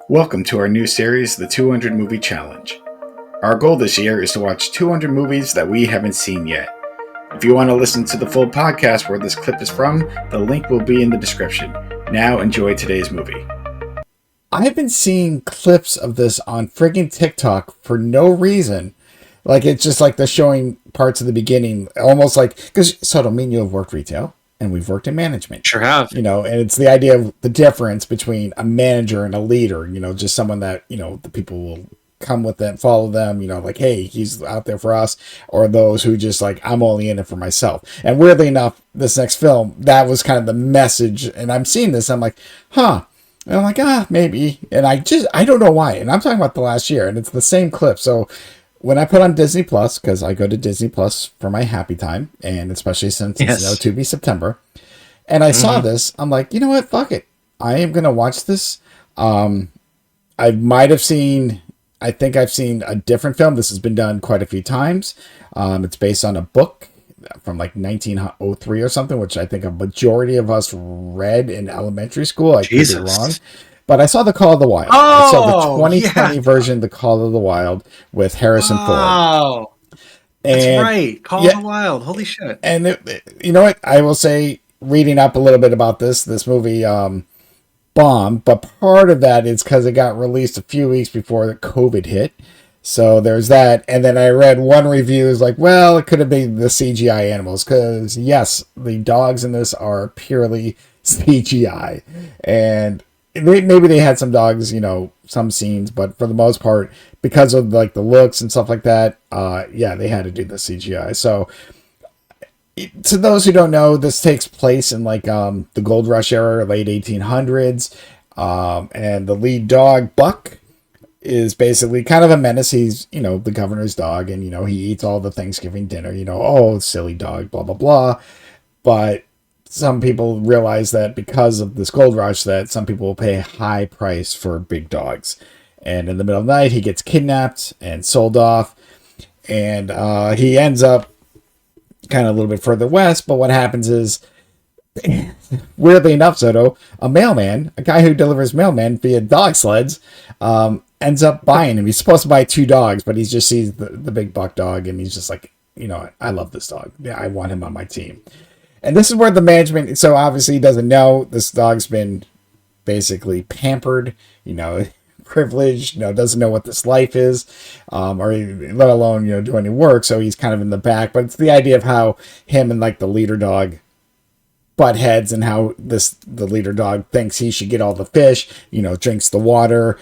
Welcome to our new series, The 200 Movie Challenge. Our goal this year is to watch 200 movies that we haven't seen yet. If you want to listen to the full podcast where this clip is from, the link will be in the description. Now enjoy today's movie. I've been seeing clips of this on friggin' TikTok for no reason. Like, it's just like they're showing parts of the beginning, almost like, because Soto, me and you have worked retail, and we've worked in management. Sure have. And it's the idea of the difference between a manager and a leader, just someone that, the people will come with them, follow them, like, hey, he's out there for us, or those who just like, I'm only in it for myself. And weirdly enough, this next film, that was kind of the message. And I'm seeing this, I'm like, huh. And I'm like, maybe. And I don't know why. And I'm talking about the last year, and it's the same clip. So when I put on Disney Plus, because I go to Disney Plus for my happy time, and especially since it's to be September, and I saw this, I'm like, you know what? Fuck it. I am going to watch this. I think I've seen a different film. This has been done quite a few times. It's based on a book from like 1903 or something, which I think a majority of us read in elementary school. I could be wrong. But I saw The Call of the Wild. I saw the 2020 version, The Call of the Wild, with Harrison Ford. Oh, that's right. Call of the Wild. Holy shit. And you know what? I will say, reading up a little bit about this movie bombed, but part of that is because it got released a few weeks before the COVID hit. So there's that. And then I read one review is like, well, it could have been the CGI animals, because yes, the dogs in this are purely CGI. And maybe they had some dogs, some scenes, but for the most part, because of like the looks and stuff like that, they had to do the CGI. So to those who don't know, this takes place in like the Gold Rush era, late 1800s, and the lead dog, Buck, is basically kind of a menace. He's, the governor's dog, and, he eats all the Thanksgiving dinner, oh, silly dog, blah, blah, blah. But some people realize that because of this gold rush, that some people will pay a high price for big dogs. And in the middle of the night, he gets kidnapped and sold off. And he ends up kind of a little bit further west. But what happens is, weirdly enough, Soto, a mailman, a guy who delivers mailmen via dog sleds, ends up buying him. He's supposed to buy 2 dogs, but he just sees the big buck dog, and he's just like, I love this dog. Yeah, I want him on my team. And this is where the management, so obviously he doesn't know this dog's been basically pampered, privileged, doesn't know what this life is, or let alone, do any work. So he's kind of in the back, but it's the idea of how him and like the leader dog butt heads, and how the leader dog thinks he should get all the fish, drinks the water.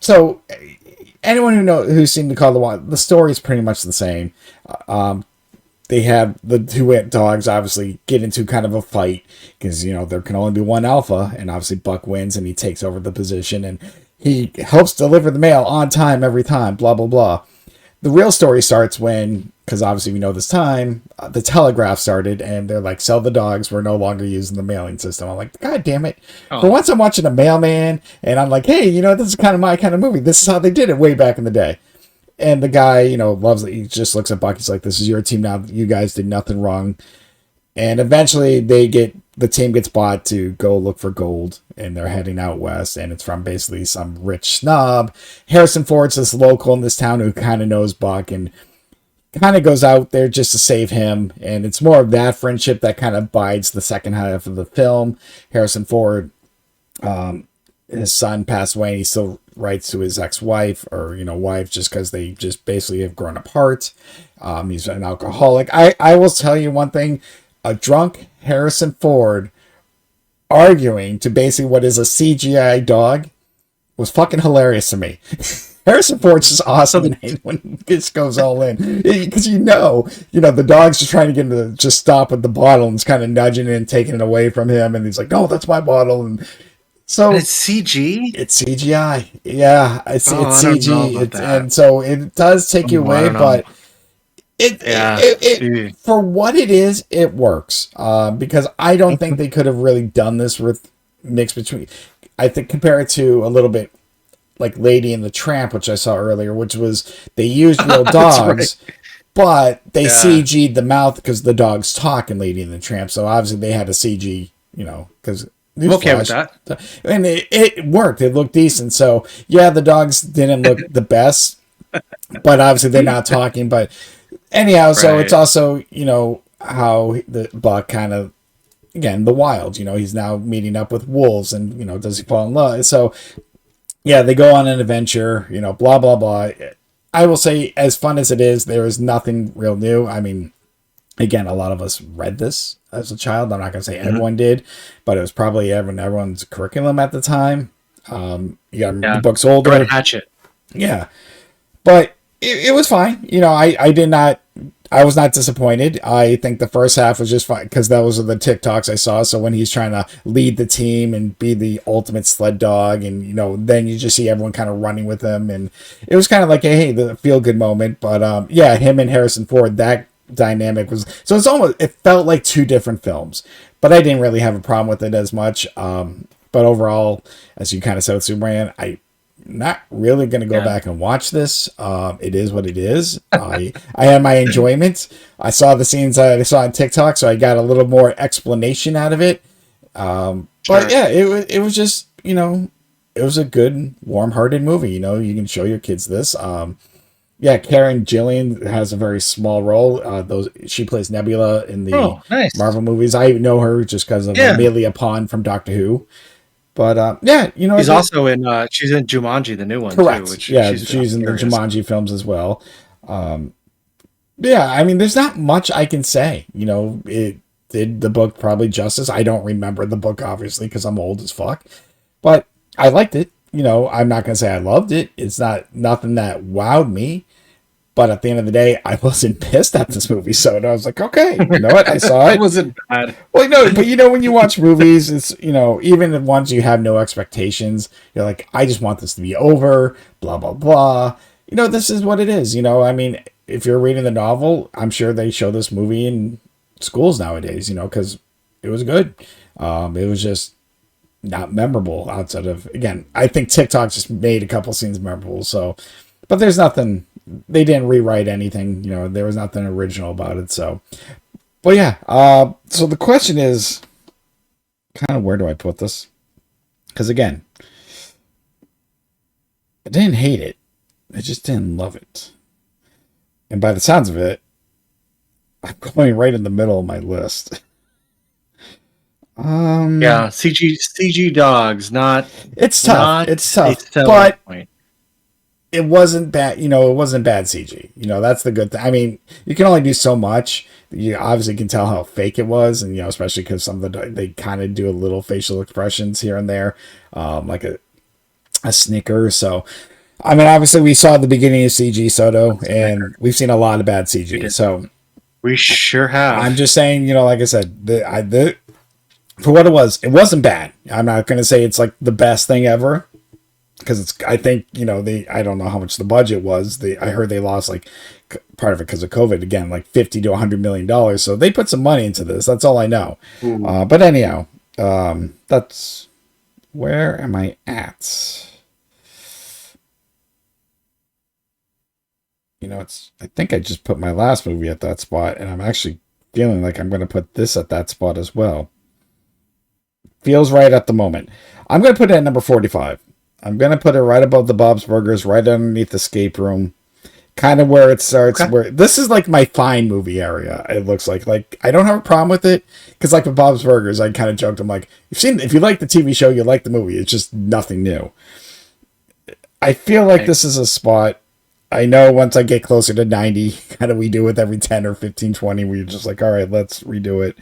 So anyone who's seen The Call of the Wild, the story is pretty much the same. They have the 2 dogs obviously get into kind of a fight because, there can only be one alpha, and obviously Buck wins and he takes over the position, and he helps deliver the mail on time every time, blah, blah, blah. The real story starts when, because obviously we know this time, the telegraph started, and they're like, sell the dogs, we're no longer using the mailing system. I'm like, God damn it. Oh. For once I'm watching a mailman, and I'm like, hey, this is kind of my kind of movie. This is how they did it way back in the day. And the guy, loves it. He just looks at Buck. He's like, this is your team now. You guys did nothing wrong. And eventually the team gets bought to go look for gold, and they're heading out west, and it's from basically some rich snob. Harrison Ford's this local in this town who kind of knows Buck and kind of goes out there just to save him. And it's more of that friendship that kind of bides the second half of the film. Harrison Ford, his son passed away, and he still writes to his ex-wife or, wife, just because they just basically have grown apart. He's an alcoholic. I will tell you one thing. A drunk Harrison Ford arguing to basically what is a CGI dog was fucking hilarious to me. Harrison Ford's just awesome when this goes all in. Because the dog's just trying to get him to just stop with the bottle, and it's kind of nudging it and taking it away from him. And he's like, no, that's my bottle. And so it's CG? It's CGI. Yeah, it's CG. And so it does take you away, but it for what it is, it works. Because I don't think they could have really done this with mix between. I think compare it to a little bit like Lady and the Tramp, which I saw earlier, which was they used real dogs, but they CG'd the mouth because the dogs talk in Lady and the Tramp. So obviously they had a CG, because I'm okay with that. And it worked. It looked decent. So yeah, the dogs didn't look the best, but obviously they're not talking. But anyhow, so it's also, you know, how the Buck kind of, again, the wild, you know, he's now meeting up with wolves, and, you know, does he fall in love? So yeah, they go on an adventure, you know, blah, blah, blah. I will say, as fun as it is, there is nothing real new. I mean, again, a lot of us read this as a child. I'm not going to say everyone did, but it was probably everyone's curriculum at the time. The book's older. Hatchet. Yeah. But it was fine. You know, I was not disappointed. I think the first half was just fine because those are the TikToks I saw. So when he's trying to lead the team and be the ultimate sled dog, and, you know, then you just see everyone kind of running with him, and it was kind of like hey, the feel good moment. But yeah, him and Harrison Ford, that dynamic was, so it felt like two different films, but I didn't really have a problem with it as much. But overall, as you kind of said with Superman, I not really going to go back and watch this. It is what it is. I had my enjoyment. I saw the scenes that I saw on TikTok, so I got a little more explanation out of it. But yeah, it was just, you know, it was a good, warm-hearted movie. You know, you can show your kids this. Yeah, Karen Gillian has a very small role. She plays Nebula in the Marvel movies. I know her just because of Amelia Pond from Doctor Who. But yeah, you know, she's also in she's in Jumanji, the new one. Correct. Too, which she's in the Jumanji films as well. Yeah, I mean, there's not much I can say. You know, it did the book probably justice. I don't remember the book, obviously, because I'm old as fuck. But I liked it. You know, I'm not gonna say I loved it. It's nothing that wowed me. But at the end of the day, I wasn't pissed at this movie. So I was like, okay, you know what? I saw it. It wasn't bad. Well, no, but you know, when you watch movies, it's, you know, even once you have no expectations, you're like, I just want this to be over, blah, blah, blah. You know, this is what it is. You know, I mean, if you're reading the novel, I'm sure they show this movie in schools nowadays, you know, because it was good. It was just not memorable outside of, again, I think TikTok just made a couple scenes memorable. So, but there's nothing. They didn't rewrite anything, you know, there was nothing original about it. So, but yeah, so the question is kind of, where do I put this? Because again, I didn't hate it. I just didn't love it. And by the sounds of it, I'm going right in the middle of my list. Yeah, CG dogs, not. It's tough. It's tough. But point. It wasn't bad, you know, it wasn't bad CG. You know, that's the good thing. I mean, you can only do so much. You obviously can tell how fake it was, and, you know, especially because some of they kind of do a little facial expressions here and there, like a snicker. So, I mean, obviously we saw the beginning of CG Soto, and we've seen a lot of bad CG. So we sure have. I'm just saying, you know, like I said, for what it wasn't bad. I'm not going to say it's like the best thing ever. Because I think, you know, I don't know how much the budget was. I heard they lost, like, part of it because of COVID, again, like $50 to $100 million. So they put some money into this. That's all I know. But anyhow, that's, where am I at? You know, I think I just put my last movie at that spot, and I'm actually feeling like I'm going to put this at that spot as well. Feels right at the moment. I'm going to put it at number 45. I'm going to put it right above the Bob's Burgers, right underneath Escape Room. Kind of where it starts. Okay. Where this is like my fine movie area, it looks like. Like, I don't have a problem with it. Because like with Bob's Burgers, I kind of joked. I'm like, if you like the TV show, you like the movie. It's just nothing new. I feel like this is a spot. I know once I get closer to 90, kind of we do with every 10 or 15, 20, where you're just like, all right, let's redo it.